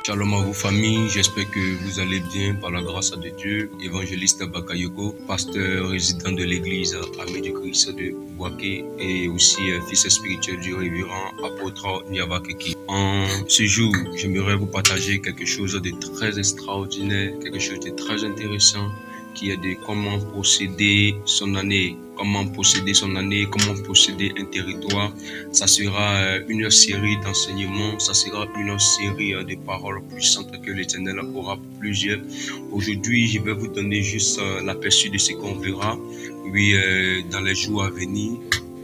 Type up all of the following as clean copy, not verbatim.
Shalom à vos familles, j'espère que vous allez bien par la grâce de Dieu. Évangéliste Bakayoko, pasteur résident de l'église Armée du Christ de Bouaké et aussi fils spirituel du révérend apôtre Niavakeki. En ce jour, j'aimerais vous partager quelque chose de très extraordinaire, quelque chose de très intéressant qui est de comment posséder son année. Comment posséder son année, comment posséder un territoire. Ça sera une série d'enseignements, ça sera une série de paroles puissantes que l'Éternel aura plusieurs. Aujourd'hui, je vais vous donner juste l'aperçu de ce qu'on verra, oui, dans les jours à venir,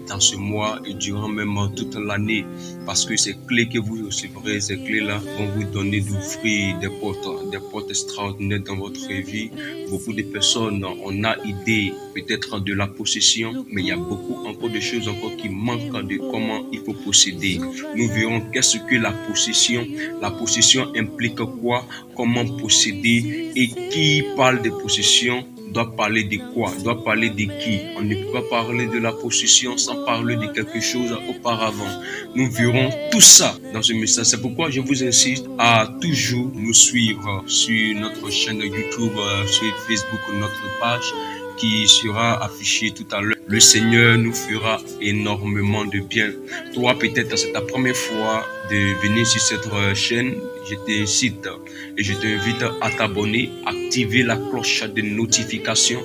dans ce mois et durant même toute l'année, parce que ces clés que vous recevrez, ces clés-là vont vous donner d'ouvrir des portes extraordinaires dans votre vie. Beaucoup de personnes, on a idée peut-être de la possession, mais il y a beaucoup encore de choses encore qui manquent de comment il faut posséder. Nous verrons qu'est-ce que la possession. La possession implique quoi, comment posséder et qui parle de possession doit parler de quoi, doit parler de qui. On ne peut pas parler de la possession sans parler de quelque chose auparavant. Nous verrons tout ça dans ce message. C'est pourquoi je vous insiste à toujours nous suivre sur notre chaîne YouTube, sur Facebook, notre page qui sera affichée tout à l'heure. Le Seigneur nous fera énormément de bien. Toi, peut-être c'est ta première fois de venir sur cette chaîne. Je t'incite et je t'invite à t'abonner, activer la cloche de notification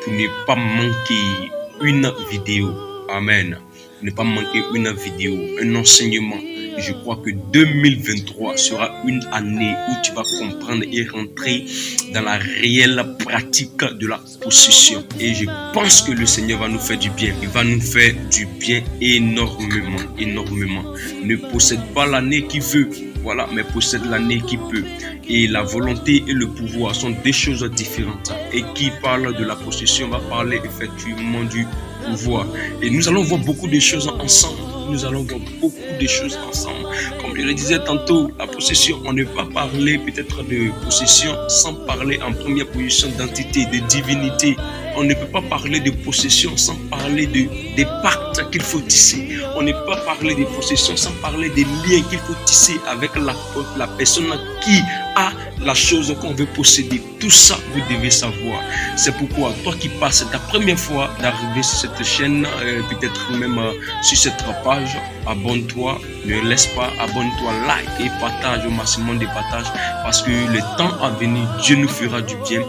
pour ne pas manquer une vidéo. Amen. Ne pas manquer une vidéo, un enseignement. Je crois que 2023 sera une année où tu vas comprendre et rentrer dans la réelle pratique de la possession. Et je pense que le Seigneur va nous faire du bien. Il va nous faire du bien énormément, énormément. Ne possède pas l'année qui veut, voilà, mais possède l'année qui peut. Et la volonté et le pouvoir sont deux choses différentes. Et qui parle de la possession va parler effectivement du pouvoir. Et nous allons voir beaucoup de choses ensemble. Nous allons voir beaucoup de choses ensemble. Comme je le disais tantôt, la possession, on ne va pas parler peut-être de possession sans parler en première position d'entité, de divinité. On ne peut pas parler de possession sans parler des pactes qu'il faut tisser. On ne peut pas parler de possession sans parler des liens qu'il faut tisser avec la personne qui a la chose qu'on veut posséder. Tout ça, vous devez savoir. C'est pourquoi, toi qui passes ta première fois d'arriver sur cette chaîne, peut-être même sur cette page, abonne-toi, ne laisse pas, abonne-toi, like et partage au maximum de partages, parce que le temps à venir, Dieu nous fera du bien,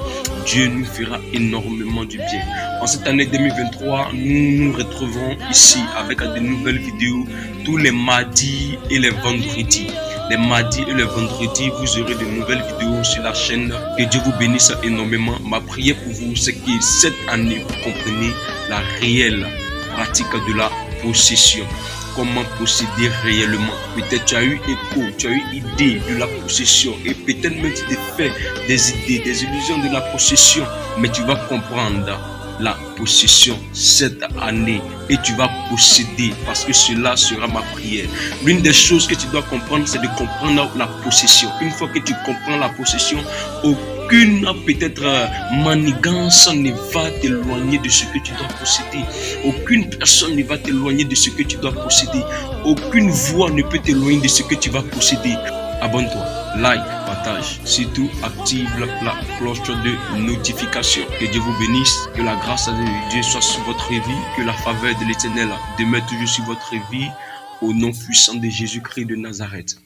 Dieu nous fera énormément du bien. En cette année 2023, nous nous retrouvons ici avec de nouvelles vidéos tous les mardis et les vendredis. Les mardis et les vendredis, vous aurez de nouvelles vidéos sur la chaîne. Que Dieu vous bénisse énormément. Ma prière pour vous, c'est que cette année, vous comprenez la réelle pratique de la possession. Comment posséder réellement. Peut-être tu as eu écho, tu as eu idée de la possession et peut-être même tu t'es fait des idées, des illusions de la possession, mais tu vas comprendre la possession cette année et tu vas posséder, parce que cela sera ma prière. L'une des choses que tu dois comprendre, c'est de comprendre la possession. Une fois que tu comprends la possession, aucune peut-être manigance ne va t'éloigner de ce que tu dois posséder. Aucune personne ne va t'éloigner de ce que tu dois posséder. Aucune voix ne peut t'éloigner de ce que tu vas posséder. Abonne-toi, like, partage. Surtout, active la cloche de notification. Que Dieu vous bénisse. Que la grâce de Dieu soit sur votre vie. Que la faveur de l'Éternel demeure toujours sur votre vie. Au nom puissant de Jésus-Christ de Nazareth.